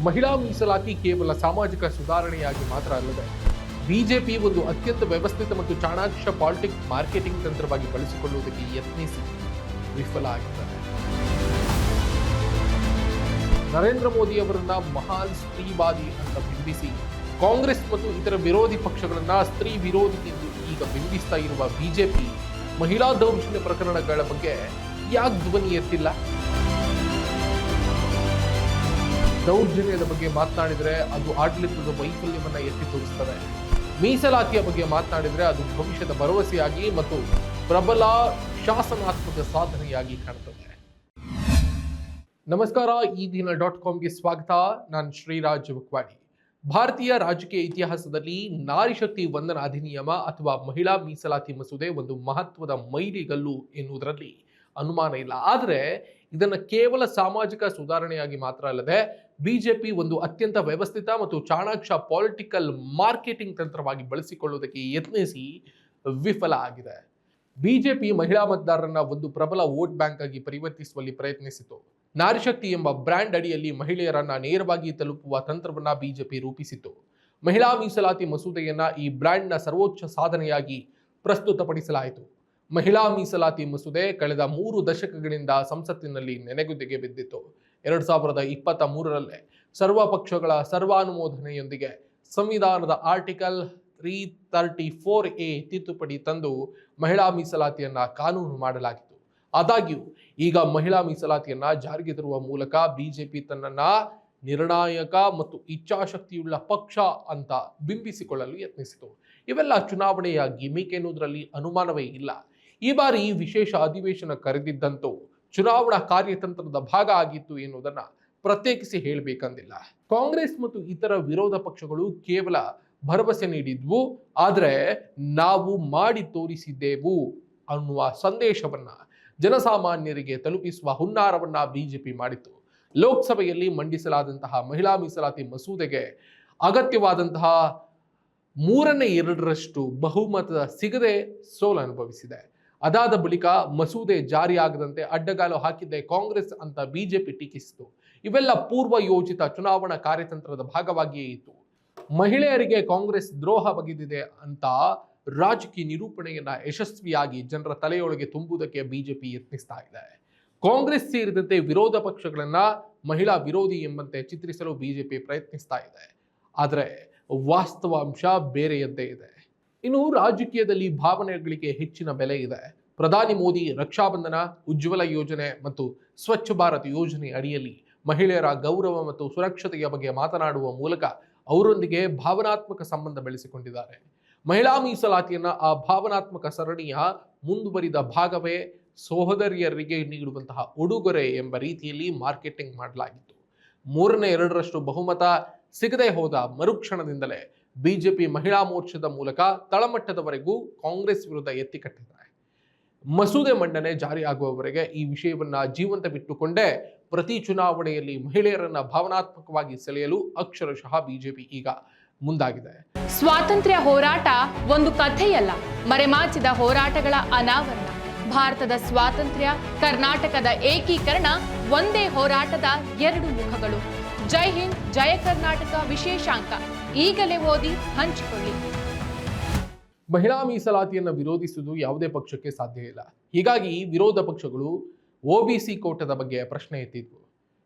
ಮಹಿಳಾ ಮೀಸಲಾತಿ ಕೇವಲ ಸಾಮಾಜಿಕ ಸುಧಾರಣೆಯಾಗಿ ಮಾತ್ರ ಅಲ್ಲದೆ ಬಿಜೆಪಿ ಒಂದು ಅತ್ಯಂತ ವ್ಯವಸ್ಥಿತ ಮತ್ತು ಚಾಣಾಕ್ಷ ಪಾಲಿಟಿಕ್ಸ್ ಮಾರ್ಕೆಟಿಂಗ್ ತಂತ್ರವಾಗಿ ಬಳಸಿಕೊಳ್ಳುವುದಕ್ಕೆ ಯತ್ನಿಸಿ ವಿಫಲ ಆಗಿದ್ದಾರೆ. ನರೇಂದ್ರ ಮೋದಿ ಅವರನ್ನ ಮಹಾನ್ ಸ್ತ್ರೀವಾದಿ ಅಂತ ಬಿಂಬಿಸಿ ಕಾಂಗ್ರೆಸ್ ಮತ್ತು ಇತರ ವಿರೋಧಿ ಪಕ್ಷಗಳನ್ನ ಸ್ತ್ರೀ ವಿರೋಧಿ ಎಂದು ಈಗ ಬಿಂಬಿಸ್ತಾ ಇರುವ ಬಿಜೆಪಿ ಮಹಿಳಾ ದೌರ್ಜನ್ಯ ಪ್ರಕರಣಗಳ ಬಗ್ಗೆ ಯಾಕೆ ಧ್ವನಿ ಎತ್ತಿಲ್ಲ? ದೌರ್ಜನ್ಯದ ಬಗ್ಗೆ ಮಾತನಾಡಿದರೆ ಅದು ಆಡಳಿತದ ವೈಫಲ್ಯವನ್ನ ಎತ್ತಿ ತೋರಿಸುತ್ತದೆ. ಮೀಸಲಾತಿಯ ಬಗ್ಗೆ ಮಾತನಾಡಿದರೆ ಅದು ಭವಿಷ್ಯದ ಭರವಸೆಯಾಗಿ ಮತ್ತು ಪ್ರಬಲ ಶಾಸನಾತ್ಮಕ ಸಾಧನೆಯಾಗಿ ಕಾಣುತ್ತದೆ. ನಮಸ್ಕಾರ, ಈ ದಿನ .comಗೆ ಸ್ವಾಗತ. ನಾನು ಶ್ರೀರಾಜ್ ವಕ್ವಾಡಿ. ಭಾರತೀಯ ರಾಜಕೀಯ ಇತಿಹಾಸದಲ್ಲಿ ನಾರಿ ಶಕ್ತಿ ವಂದನಾ ಅಧಿನಿಯಮ ಅಥವಾ ಮಹಿಳಾ ಮೀಸಲಾತಿ ಮಸೂದೆ ಒಂದು ಮಹತ್ವದ ಮೈಲಿಗಲ್ಲು ಎನ್ನುವುದರಲ್ಲಿ ಅನುಮಾನ ಇಲ್ಲ. ಆದರೆ ಇದನ್ನು ಕೇವಲ ಸಾಮಾಜಿಕ ಸುಧಾರಣೆಯಾಗಿ ಮಾತ್ರ ಅಲ್ಲದೆ ಬಿಜೆಪಿ ಒಂದು ಅತ್ಯಂತ ವ್ಯವಸ್ಥಿತ ಮತ್ತು ಚಾಣಾಕ್ಷ ಪೊಲಿಟಿಕಲ್ ಮಾರ್ಕೆಟಿಂಗ್ ತಂತ್ರವಾಗಿ ಬಳಸಿಕೊಳ್ಳುವುದಕ್ಕೆ ಯತ್ನಿಸಿ ವಿಫಲ ಆಗಿದೆ. ಬಿಜೆಪಿ ಮಹಿಳಾ ಮತದಾರರನ್ನ ಒಂದು ಪ್ರಬಲ ವೋಟ್ ಬ್ಯಾಂಕ್ ಆಗಿ ಪರಿವರ್ತಿಸುವಲ್ಲಿ ಪ್ರಯತ್ನಿಸಿತು. ನಾರಿಶಕ್ತಿ ಎಂಬ ಬ್ರ್ಯಾಂಡ್ ಅಡಿಯಲ್ಲಿ ಮಹಿಳೆಯರನ್ನ ನೇರವಾಗಿ ತಲುಪುವ ತಂತ್ರವನ್ನ ಬಿಜೆಪಿ ರೂಪಿಸಿತು. ಮಹಿಳಾ ಮೀಸಲಾತಿ ಮಸೂದೆಯನ್ನ ಈ ಬ್ರ್ಯಾಂಡ್ನ ಸರ್ವೋಚ್ಚ ಸಾಧನೆಯಾಗಿ ಪ್ರಸ್ತುತಪಡಿಸಲಾಯಿತು. ಮಹಿಳಾ ಮೀಸಲಾತಿ ಮಸೂದೆ ಕಳೆದ 3 ದಶಕಗಳಿಂದ ಸಂಸತ್ತಿನಲ್ಲಿ ನೆನೆಗುದಿಗೆ ಬಿದ್ದಿತ್ತು. 2023ರಲ್ಲೇ ಸರ್ವ ಪಕ್ಷಗಳ ಸರ್ವಾನುಮೋದನೆಯೊಂದಿಗೆ ಸಂವಿಧಾನದ ಆರ್ಟಿಕಲ್ 334A ತಿದ್ದುಪಡಿ ತಂದು ಮಹಿಳಾ ಮೀಸಲಾತಿಯನ್ನ ಕಾನೂನು ಮಾಡಲಾಗಿತ್ತು. ಆದಾಗ್ಯೂ ಈಗ ಮಹಿಳಾ ಮೀಸಲಾತಿಯನ್ನ ಜಾರಿಗೆ ತರುವ ಮೂಲಕ ಬಿಜೆಪಿ ತನ್ನನ್ನ ನಿರ್ಣಾಯಕ ಮತ್ತು ಇಚ್ಛಾಶಕ್ತಿಯುಳ್ಳ ಪಕ್ಷ ಅಂತ ಬಿಂಬಿಸಿಕೊಳ್ಳಲು ಯತ್ನಿಸಿತು. ಇವೆಲ್ಲ ಚುನಾವಣೆಯ ಗಿಮಿಕ್ ಎನ್ನುವುದರಲ್ಲಿ ಅನುಮಾನವೇ ಇಲ್ಲ. ಈ ಬಾರಿ ವಿಶೇಷ ಅಧಿವೇಶನ ಕರೆದಿದ್ದಂತೂ ಚುನಾವಣಾ ಕಾರ್ಯತಂತ್ರದ ಭಾಗ ಆಗಿತ್ತು ಎನ್ನುವುದನ್ನ ಪ್ರತ್ಯೇಕಿಸಿ ಹೇಳಬೇಕಂದಿಲ್ಲ. ಕಾಂಗ್ರೆಸ್ ಮತ್ತು ಇತರ ವಿರೋಧ ಪಕ್ಷಗಳು ಕೇವಲ ಭರವಸೆ ನೀಡಿದ್ವು, ಆದರೆ ನಾವು ಮಾಡಿ ತೋರಿಸಿದ್ದೆವು ಅನ್ನುವ ಸಂದೇಶವನ್ನ ಜನಸಾಮಾನ್ಯರಿಗೆ ತಲುಪಿಸುವ ಹುನ್ನಾರವನ್ನ ಬಿಜೆಪಿ ಮಾಡಿತು. ಲೋಕಸಭೆಯಲ್ಲಿ ಮಂಡಿಸಲಾದಂತಹ ಮಹಿಳಾ ಮೀಸಲಾತಿ ಮಸೂದೆಗೆ ಅಗತ್ಯವಾದಂತಹ 2/3 ಬಹುಮತ ಸಿಗದೆ ಸೋಲನುಭವಿಸಿದೆ. ಅದಾದ ಬಳಿಕ ಮಸೂದೆ ಜಾರಿಯಾಗದಂತೆ ಅಡ್ಡಗಾಲು ಹಾಕಿದ್ದೆ ಕಾಂಗ್ರೆಸ್ ಅಂತ ಬಿಜೆಪಿ ಟೀಕಿಸಿತು. ಇವೆಲ್ಲ ಪೂರ್ವ ಯೋಜಿತ ಚುನಾವಣಾ ಕಾರ್ಯತಂತ್ರದ ಭಾಗವಾಗಿಯೇ ಇತ್ತು. ಮಹಿಳೆಯರಿಗೆ ಕಾಂಗ್ರೆಸ್ ದ್ರೋಹ ಬಗೆದಿದೆ ಅಂತ ರಾಜಕೀಯ ನಿರೂಪಣೆಯನ್ನ ಯಶಸ್ವಿಯಾಗಿ ಜನರ ತಲೆಯೊಳಗೆ ತುಂಬುವುದಕ್ಕೆ ಬಿಜೆಪಿ ಯತ್ನಿಸ್ತಾ ಇದೆ. ಕಾಂಗ್ರೆಸ್ ಸೇರಿದಂತೆ ವಿರೋಧ ಪಕ್ಷಗಳನ್ನ ಮಹಿಳಾ ವಿರೋಧಿ ಎಂಬಂತೆ ಚಿತ್ರಿಸಲು ಬಿಜೆಪಿ ಪ್ರಯತ್ನಿಸ್ತಾ ಇದೆ. ಆದರೆ ವಾಸ್ತವಾಂಶ ಬೇರೆಯದ್ದೇ ಇದೆ. ಇನ್ನು ರಾಜಕೀಯದಲ್ಲಿ ಭಾವನೆಗಳಿಗೆ ಹೆಚ್ಚಿನ ಬೆಲೆ ಇದೆ. ಪ್ರಧಾನಿ ಮೋದಿ ರಕ್ಷಾಬಂಧನ, ಉಜ್ವಲ ಯೋಜನೆ ಮತ್ತು ಸ್ವಚ್ಛ ಭಾರತ್ ಯೋಜನೆ ಅಡಿಯಲ್ಲಿ ಮಹಿಳೆಯರ ಗೌರವ ಮತ್ತು ಸುರಕ್ಷತೆಯ ಬಗ್ಗೆ ಮಾತನಾಡುವ ಮೂಲಕ ಅವರೊಂದಿಗೆ ಭಾವನಾತ್ಮಕ ಸಂಬಂಧ ಬೆಳೆಸಿಕೊಂಡಿದ್ದಾರೆ. ಮಹಿಳಾ ಮೀಸಲಾತಿಯನ್ನ ಆ ಭಾವನಾತ್ಮಕ ಸರಣಿಯ ಮುಂದುವರಿದ ಭಾಗವೇ ಸಹೋದರಿಯರಿಗೆ ನೀಡುವಂತಹ ಉಡುಗೊರೆ ಎಂಬ ರೀತಿಯಲ್ಲಿ ಮಾರ್ಕೆಟಿಂಗ್ ಮಾಡಲಾಗಿತ್ತು. 2/3 ಬಹುಮತ ಸಿಗದೆ ಹೋದ ಮರುಕ್ಷಣದಿಂದಲೇ ಬಿಜೆಪಿ ಮಹಿಳಾ ಮೋರ್ಚಾದ ಮೂಲಕ ತಳಮಟ್ಟದವರೆಗೂ ಕಾಂಗ್ರೆಸ್ ವಿರುದ್ಧ ಎತ್ತಿಕಟ್ಟಿದ್ದಾರೆ. ಮಸೂದೆ ಮಂಡನೆ ಜಾರಿಯಾಗುವವರೆಗೆ ಈ ವಿಷಯವನ್ನ ಜೀವಂತವಿಟ್ಟುಕೊಂಡೇ ಪ್ರತಿ ಚುನಾವಣೆಯಲ್ಲಿ ಮಹಿಳೆಯರನ್ನ ಭಾವನಾತ್ಮಕವಾಗಿ ಸೆಳೆಯಲು ಅಕ್ಷರಶಃ ಬಿಜೆಪಿ ಈಗ ಮುಂದಾಗಿದೆ. ಸ್ವಾತಂತ್ರ್ಯ ಹೋರಾಟ ಒಂದು ಕಥೆಯಲ್ಲ, ಮರೆಮಾಚಿದ ಹೋರಾಟಗಳ ಅನಾವರಣ. ಭಾರತದ ಸ್ವಾತಂತ್ರ್ಯ, ಕರ್ನಾಟಕದ ಏಕೀಕರಣ ಒಂದೇ ಹೋರಾಟದ 2 ಮುಖಗಳು. ಜೈ ಹಿಂದ್, ಜಯ ಕರ್ನಾಟಕ ವಿಶೇಷಾಂಕ ಈಗಲೇ ಓದಿ ಹಂಚಿಕೊಳ್ಳಿ. ಮಹಿಳಾ ಮೀಸಲಾತಿಯನ್ನು ವಿರೋಧಿಸುವುದು ಯಾವುದೇ ಪಕ್ಷಕ್ಕೆ ಸಾಧ್ಯ ಇಲ್ಲ. ಹೀಗಾಗಿ ವಿರೋಧ ಪಕ್ಷಗಳು ಒಬಿಸಿ ಕೋಟದ ಬಗ್ಗೆ ಪ್ರಶ್ನೆ ಎತ್ತಿದ್ವು.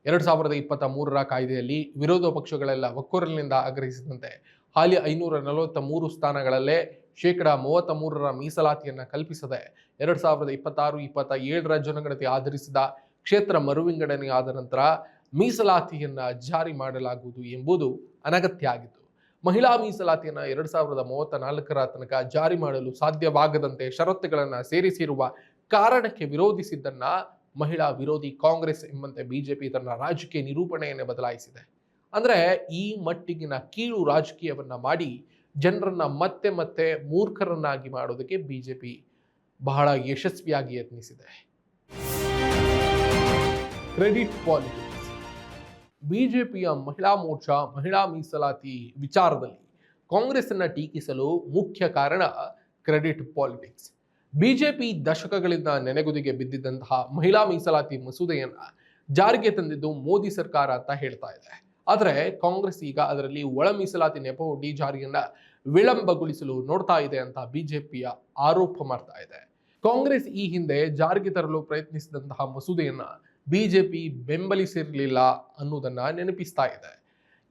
2023ರ ಕಾಯ್ದೆಯಲ್ಲಿ ವಿರೋಧ ಪಕ್ಷಗಳೆಲ್ಲ ಒಕ್ಕೊರಲಿನಿಂದ ಆಗ್ರಹಿಸಿದಂತೆ ಹಾಲಿ 543 ಸ್ಥಾನಗಳಲ್ಲೇ 33% ಮೀಸಲಾತಿಯನ್ನು ಕಲ್ಪಿಸದೆ 2026-27ರ ಜನಗಣತಿ ಆಧರಿಸಿದ ಕ್ಷೇತ್ರ ಮರುವಿಂಗಡಣೆ ಆದ ನಂತರ ಮೀಸಲಾತಿಯನ್ನ ಜಾರಿ ಮಾಡಲಾಗುವುದು ಎಂಬುದು ಅನಗತ್ಯ ಆಗಿತ್ತು. ಮಹಿಳಾ ಮೀಸಲಾತಿಯನ್ನು 2034ರ ತನಕ ಜಾರಿ ಮಾಡಲು ಸಾಧ್ಯವಾಗದಂತೆ ಷರತ್ತುಗಳನ್ನು ಸೇರಿಸಿರುವ ಕಾರಣಕ್ಕೆ ವಿರೋಧಿಸಿದ್ದನ್ನ ಮಹಿಳಾ ವಿರೋಧಿ ಕಾಂಗ್ರೆಸ್ ಎಂಬಂತೆ ಬಿಜೆಪಿ ತನ್ನ ರಾಜಕೀಯ ನಿರೂಪಣೆಯನ್ನೇ ಬದಲಾಯಿಸಿದೆ. ಅಂದ್ರೆ ಈ ಮಟ್ಟಿಗಿನ ಕೀಳು ರಾಜಕೀಯವನ್ನ ಮಾಡಿ ಜನರನ್ನ ಮತ್ತೆ ಮತ್ತೆ ಮೂರ್ಖರನ್ನಾಗಿ ಮಾಡೋದಕ್ಕೆ ಬಿಜೆಪಿ ಬಹಳ ಯಶಸ್ವಿಯಾಗಿ ಯತ್ನಿಸಿದೆ. Credit politics. ಬಿಜೆಪಿಯ ಮಹಿಳಾ ಮೋರ್ಚಾ ಮಹಿಳಾ ಮೀಸಲಾತಿ ವಿಚಾರದಲ್ಲಿ ಕಾಂಗ್ರೆಸ್ ಅನ್ನ ಟೀಕಿಸಲು ಮುಖ್ಯ ಕಾರಣ ಕ್ರೆಡಿಟ್ ಪಾಲಿಟಿಕ್ಸ್. ಬಿಜೆಪಿ ದಶಕಗಳಿಂದ ನೆನೆಗುದಿಗೆ ಬಿದ್ದಿದ್ದಂತಹ ಮಹಿಳಾ ಮೀಸಲಾತಿ ಮಸೂದೆಯನ್ನ ಜಾರಿಗೆ ತಂದಿದ್ದು ಮೋದಿ ಸರ್ಕಾರ ಅಂತ ಹೇಳ್ತಾ ಇದೆ. ಆದರೆ ಕಾಂಗ್ರೆಸ್ ಈಗ ಅದರಲ್ಲಿ ಒಳ ಮೀಸಲಾತಿ ನೆಪವೊಡ್ಡಿ ಜಾರಿಯನ್ನ ವಿಳಂಬಗೊಳಿಸಲು ನೋಡ್ತಾ ಇದೆ ಅಂತ ಬಿಜೆಪಿಯ ಆರೋಪ ಮಾಡ್ತಾ ಇದೆ. ಕಾಂಗ್ರೆಸ್ ಈ ಹಿಂದೆ ಜಾರಿಗೆ ತರಲು ಪ್ರಯತ್ನಿಸಿದಂತಹ ಮಸೂದೆಯನ್ನ ಬಿಜೆಪಿ ಬೆಂಬಲಿಸಿರಲಿಲ್ಲ ಅನ್ನೋದನ್ನ ನೆನಪಿಸ್ತಾ ಇದೆ.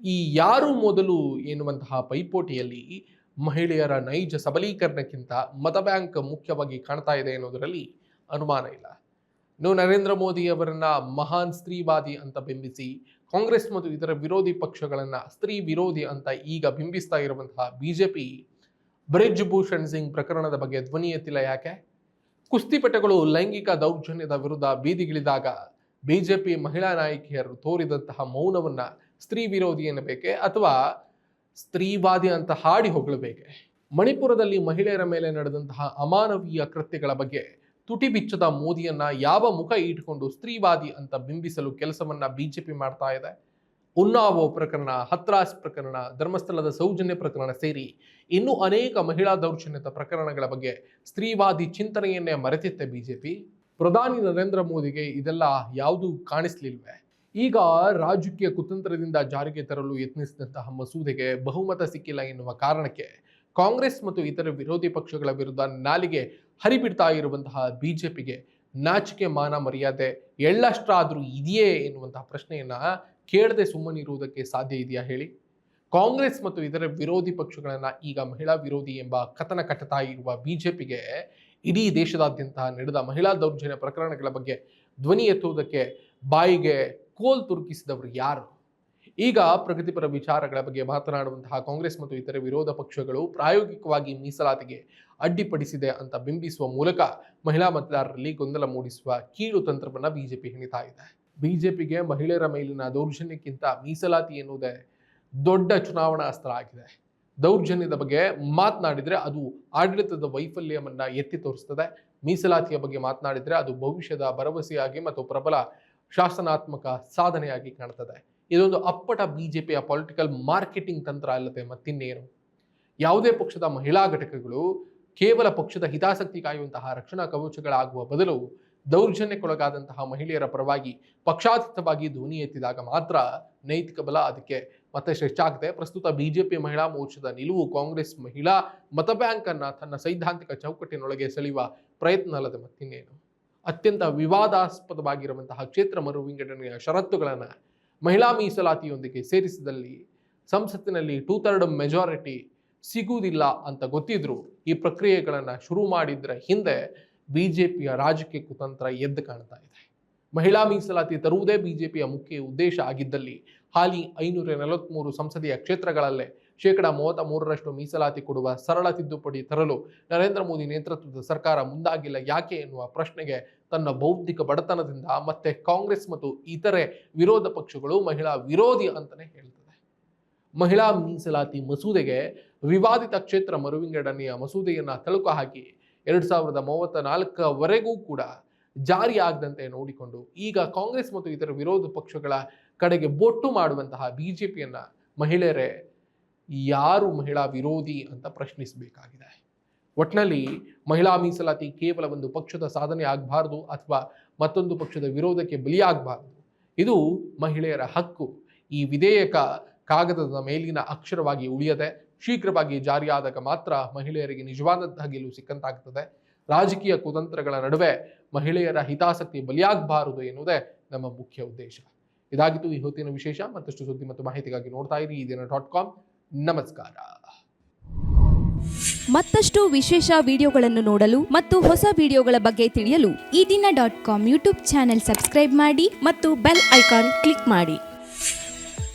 ಈ ಯಾರು ಮೊದಲು ಎನ್ನುವಂತಹ ಪೈಪೋಟಿಯಲ್ಲಿ ಮಹಿಳೆಯರ ನೈಜ ಸಬಲೀಕರಣಕ್ಕಿಂತ ಮತ ಬ್ಯಾಂಕ್ ಮುಖ್ಯವಾಗಿ ಕಾಣ್ತಾ ಇದೆ ಅನ್ನೋದರಲ್ಲಿ ಅನುಮಾನ ಇಲ್ಲ. ಇನ್ನು ನರೇಂದ್ರ ಮೋದಿ ಅವರನ್ನ ಮಹಾನ್ ಸ್ತ್ರೀವಾದಿ ಅಂತ ಬಿಂಬಿಸಿ ಕಾಂಗ್ರೆಸ್ ಮತ್ತು ಇತರ ವಿರೋಧಿ ಪಕ್ಷಗಳನ್ನ ಸ್ತ್ರೀ ವಿರೋಧಿ ಅಂತ ಈಗ ಬಿಂಬಿಸ್ತಾ ಇರುವಂತಹ ಬಿಜೆಪಿ ಬ್ರಿಜ್ ಭೂಷಣ್ ಸಿಂಗ್ ಪ್ರಕರಣದ ಬಗ್ಗೆ ಧ್ವನಿ ಎತ್ತಿಲ್ಲ. ಯಾಕೆ? ಕುಸ್ತಿಪಟುಗಳು ಲೈಂಗಿಕ ದೌರ್ಜನ್ಯದ ವಿರುದ್ಧ ಬೀದಿಗಿಳಿದಾಗ ಬಿಜೆಪಿ ಮಹಿಳಾ ನಾಯಕಿಯರು ತೋರಿದಂತಹ ಮೌನವನ್ನ ಸ್ತ್ರೀ ವಿರೋಧಿ ಎನ್ನಬೇಕೆ ಅಥವಾ ಸ್ತ್ರೀವಾದಿ ಅಂತ ಹಾಡಿ ಹೊಗಳಬೇಕೆ? ಮಣಿಪುರದಲ್ಲಿ ಮಹಿಳೆಯರ ಮೇಲೆ ನಡೆದಂತಹ ಅಮಾನವೀಯ ಕೃತ್ಯಗಳ ಬಗ್ಗೆ ತುಟಿ ಬಿಚ್ಚದ ಮೋದಿಯನ್ನ ಯಾವ ಮುಖ ಇಟ್ಕೊಂಡು ಸ್ತ್ರೀವಾದಿ ಅಂತ ಬಿಂಬಿಸಲು ಕೆಲಸವನ್ನ ಬಿಜೆಪಿ ಮಾಡ್ತಾ ಇದೆ? ಉನ್ನಾವೋ ಪ್ರಕರಣ, ಹತ್ರಾಸ್ ಪ್ರಕರಣ, ಧರ್ಮಸ್ಥಳದ ಸೌಜನ್ಯ ಪ್ರಕರಣ ಸೇರಿ ಇನ್ನೂ ಅನೇಕ ಮಹಿಳಾ ದೌರ್ಜನ್ಯದ ಪ್ರಕರಣಗಳ ಬಗ್ಗೆ ಸ್ತ್ರೀವಾದಿ ಚಿಂತನೆಯನ್ನೇ ಮರೆತಿತ್ತೆ ಬಿಜೆಪಿ. ಪ್ರಧಾನಿ ನರೇಂದ್ರ ಮೋದಿಗೆ ಇದೆಲ್ಲ ಯಾವುದೂ ಕಾಣಿಸ್ಲಿಲ್ವೇ? ಈಗ ರಾಜಕೀಯ ಕುತಂತ್ರದಿಂದ ಜಾರಿಗೆ ತರಲು ಯತ್ನಿಸಿದಂತಹ ಮಸೂದೆಗೆ ಬಹುಮತ ಸಿಕ್ಕಿಲ್ಲ ಎನ್ನುವ ಕಾರಣಕ್ಕೆ ಕಾಂಗ್ರೆಸ್ ಮತ್ತು ಇತರ ವಿರೋಧಿ ಪಕ್ಷಗಳ ವಿರುದ್ಧ ನಾಲಿಗೆ ಹರಿಬಿಡ್ತಾ ಇರುವಂತಹ ಬಿಜೆಪಿಗೆ ನಾಚಿಕೆ ಮಾನ ಮರ್ಯಾದೆ ಎಳ್ಳಷ್ಟಾದ್ರೂ ಇದೆಯೇ ಎನ್ನುವಂತಹ ಪ್ರಶ್ನೆಯನ್ನ ಕೇಳದೆ ಸುಮ್ಮನಿರುವುದಕ್ಕೆ ಸಾಧ್ಯ ಇದೆಯಾ ಹೇಳಿ? ಕಾಂಗ್ರೆಸ್ ಮತ್ತು ಇತರ ವಿರೋಧಿ ಪಕ್ಷಗಳನ್ನ ಈಗ ಮಹಿಳಾ ವಿರೋಧಿ ಎಂಬ ಕಥನ ಕಟ್ಟುತ್ತಾ ಇರುವ ಬಿಜೆಪಿಗೆ ಇಡೀ ದೇಶದಾದ್ಯಂತ ನಡೆದ ಮಹಿಳಾ ದೌರ್ಜನ್ಯ ಪ್ರಕರಣಗಳ ಬಗ್ಗೆ ಧ್ವನಿ ಎತ್ತುವುದಕ್ಕೆ ಬಾಯಿಗೆ ಕೋಲ್ ತುರುಕಿಸಿದವರು ಯಾರು? ಈಗ ಪ್ರಗತಿಪರ ವಿಚಾರಗಳ ಬಗ್ಗೆ ಮಾತನಾಡುವಂತಹ ಕಾಂಗ್ರೆಸ್ ಮತ್ತು ಇತರ ವಿರೋಧ ಪಕ್ಷಗಳು ಪ್ರಾಯೋಗಿಕವಾಗಿ ಮೀಸಲಾತಿಗೆ ಅಡ್ಡಿಪಡಿಸಿದೆ ಅಂತ ಬಿಂಬಿಸುವ ಮೂಲಕ ಮಹಿಳಾ ಮತದಾರರಲ್ಲಿ ಗೊಂದಲ ಮೂಡಿಸುವ ಕೀಳು ತಂತ್ರವನ್ನ ಬಿಜೆಪಿ ಹೆಣಿತಾ ಇದೆ. ಬಿಜೆಪಿಗೆ ಮಹಿಳೆಯರ ಮೇಲಿನ ದೌರ್ಜನ್ಯಕ್ಕಿಂತ ಮೀಸಲಾತಿ ಎನ್ನುವುದೇ ದೊಡ್ಡ ಚುನಾವಣಾ ಅಸ್ತ್ರ ಆಗಿದೆ. ದೌರ್ಜನ್ಯದ ಬಗ್ಗೆ ಮಾತನಾಡಿದ್ರೆ ಅದು ಆಡಳಿತದ ವೈಫಲ್ಯವನ್ನ ಎತ್ತಿ ತೋರಿಸ್ತದೆ. ಮೀಸಲಾತಿಯ ಬಗ್ಗೆ ಮಾತನಾಡಿದ್ರೆ ಅದು ಭವಿಷ್ಯದ ಭರವಸೆಯಾಗಿ ಮತ್ತು ಪ್ರಬಲ ಶಾಸನಾತ್ಮಕ ಸಾಧನೆಯಾಗಿ ಕಾಣ್ತದೆ. ಇದೊಂದು ಅಪ್ಪಟ ಬಿಜೆಪಿಯ ಪೊಲಿಟಿಕಲ್ ಮಾರ್ಕೆಟಿಂಗ್ ತಂತ್ರ ಅಲ್ಲದೆ ಮತ್ತಿನ್ನೇನು. ಯಾವುದೇ ಪಕ್ಷದ ಮಹಿಳಾ ಘಟಕಗಳು ಕೇವಲ ಪಕ್ಷದ ಹಿತಾಸಕ್ತಿ ಕಾಯುವಂತಹ ರಕ್ಷಣಾ ಕವಚಗಳಾಗುವ ಬದಲು ದೌರ್ಜನ್ಯಕ್ಕೊಳಗಾದಂತಹ ಮಹಿಳೆಯರ ಪರವಾಗಿ ಪಕ್ಷಾತೀತವಾಗಿ ಧ್ವನಿ ಎತ್ತಿದಾಗ ಮಾತ್ರ ನೈತಿಕ ಬಲ ಅದಕ್ಕೆ ಮತ್ತಷ್ಟು ಹೆಚ್ಚಾಗುತ್ತೆ. ಪ್ರಸ್ತುತ ಬಿಜೆಪಿ ಮಹಿಳಾ ಮೋರ್ಚಾದ ನಿಲುವು ಕಾಂಗ್ರೆಸ್ ಮಹಿಳಾ ಮತ ಬ್ಯಾಂಕ್ ಅನ್ನ ತನ್ನ ಸೈದ್ಧಾಂತಿಕ ಚೌಕಟ್ಟಿನೊಳಗೆ ಸೆಳೆಯುವ ಪ್ರಯತ್ನ ಅಲ್ಲದೆ ಮತ್ತಿನ್ನೇನು. ಅತ್ಯಂತ ವಿವಾದಾಸ್ಪದವಾಗಿರುವಂತಹ ಕ್ಷೇತ್ರ ಮರು ವಿಂಗಡಣೆಯ ಷರತ್ತುಗಳನ್ನು ಮಹಿಳಾ ಮೀಸಲಾತಿಯೊಂದಿಗೆ ಸೇರಿಸಿದಲ್ಲಿ ಸಂಸತ್ತಿನಲ್ಲಿ 2/3 ಮೆಜಾರಿಟಿ ಸಿಗುವುದಿಲ್ಲ ಅಂತ ಗೊತ್ತಿದ್ರು ಈ ಪ್ರಕ್ರಿಯೆಗಳನ್ನು ಶುರು ಮಾಡಿದ್ರೆ ಹಿಂದೆ ಬಿಜೆಪಿಯ ರಾಜಕೀಯ ಕುತಂತ್ರ ಎದ್ದು ಕಾಣ್ತಾ ಇದೆ. ಮಹಿಳಾ ಮೀಸಲಾತಿ ತರುವುದೇ ಬಿಜೆಪಿಯ ಮುಖ್ಯ ಉದ್ದೇಶ ಆಗಿದ್ದಲ್ಲಿ ಹಾಲಿ 543 ಸಂಸದೀಯ ಕ್ಷೇತ್ರಗಳಲ್ಲೇ 33% ಮೀಸಲಾತಿ ಕೊಡುವ ಸರಳ ತಿದ್ದುಪಡಿ ತರಲು ನರೇಂದ್ರ ಮೋದಿ ನೇತೃತ್ವದ ಸರ್ಕಾರ ಮುಂದಾಗಿಲ್ಲ ಯಾಕೆ ಎನ್ನುವ ಪ್ರಶ್ನೆಗೆ ತನ್ನ ಬೌದ್ಧಿಕ ಬಡತನದಿಂದ ಮತ್ತೆ ಕಾಂಗ್ರೆಸ್ ಮತ್ತು ಇತರೆ ವಿರೋಧ ಪಕ್ಷಗಳು ಮಹಿಳಾ ವಿರೋಧಿ ಅಂತಾನೆ ಹೇಳ್ತದೆ. ಮಹಿಳಾ ಮೀಸಲಾತಿ ಮಸೂದೆಗೆ ವಿವಾದಿತ ಕ್ಷೇತ್ರ ಮರುವಿಂಗಡಣೆಯ ಮಸೂದೆಯನ್ನ ತಳುಕು ಹಾಕಿ 2034ವರೆಗೂ ಕೂಡ ಜಾರಿಯಾಗದಂತೆ ನೋಡಿಕೊಂಡು ಈಗ ಕಾಂಗ್ರೆಸ್ ಮತ್ತು ಇತರ ವಿರೋಧ ಪಕ್ಷಗಳ ಕಡೆಗೆ ಬೊಟ್ಟು ಮಾಡುವಂತಹ ಬಿಜೆಪಿಯನ್ನ ಮಹಿಳೆಯರೇ ಯಾರು ಮಹಿಳಾ ವಿರೋಧಿ ಅಂತ ಪ್ರಶ್ನಿಸಬೇಕಾಗಿದೆ. ಒಟ್ಟಿನಲ್ಲಿ ಮಹಿಳಾ ಮೀಸಲಾತಿ ಕೇವಲ ಒಂದು ಪಕ್ಷದ ಸಾಧನೆ ಆಗಬಾರ್ದು ಅಥವಾ ಮತ್ತೊಂದು ಪಕ್ಷದ ವಿರೋಧಕ್ಕೆ ಬಲಿಯಾಗಬಾರ್ದು. ಇದು ಮಹಿಳೆಯರ ಹಕ್ಕು. ಈ ವಿಧೇಯಕ ಕಾಗದದ ಮೇಲಿನ ಅಕ್ಷರವಾಗಿ ಉಳಿಯದೆ ಶೀಘ್ರವಾಗಿ ಜಾರಿಯಾದಾಗ ಮಾತ್ರ ಮಹಿಳೆಯರಿಗೆ ನಿಜವಾದಂತಹ ಗೆಲುವು ಸಿಕ್ಕಂತಾಗ್ತದೆ. ರಾಜಕೀಯ ಕುತಂತ್ರಗಳ ನಡುವೆ ಮಹಿಳೆಯರ ಹಿತಾಸಕ್ತಿ ಬಲಿಯಾಗಬಾರದು ಎನ್ನುವುದೇ ನಮ್ಮ ಮುಖ್ಯ ಉದ್ದೇಶ. ಇದಾಗಿತ್ತು ಈ ಹೊತ್ತಿನ ವಿಶೇಷ. ಮತ್ತಷ್ಟು ಸುದ್ದಿ ಮತ್ತು ಮಾಹಿತಿಗಾಗಿ ನೋಡ್ತಾ ಇರಿ ಈದಿನ.com. ನಮಸ್ಕಾರ. ಮತ್ತಷ್ಟು ವಿಶೇಷ ವಿಡಿಯೋಗಳನ್ನು ನೋಡಲು ಮತ್ತು ಹೊಸ ವಿಡಿಯೋಗಳ ಬಗ್ಗೆ ತಿಳಿಯಲು ಈದಿನ.com ಯೂಟ್ಯೂಬ್ ಚಾನೆಲ್ ಸಬ್ಸ್ಕ್ರೈಬ್ ಮಾಡಿ ಮತ್ತು ಬೆಲ್ ಐಕಾನ್ ಕ್ಲಿಕ್ ಮಾಡಿ.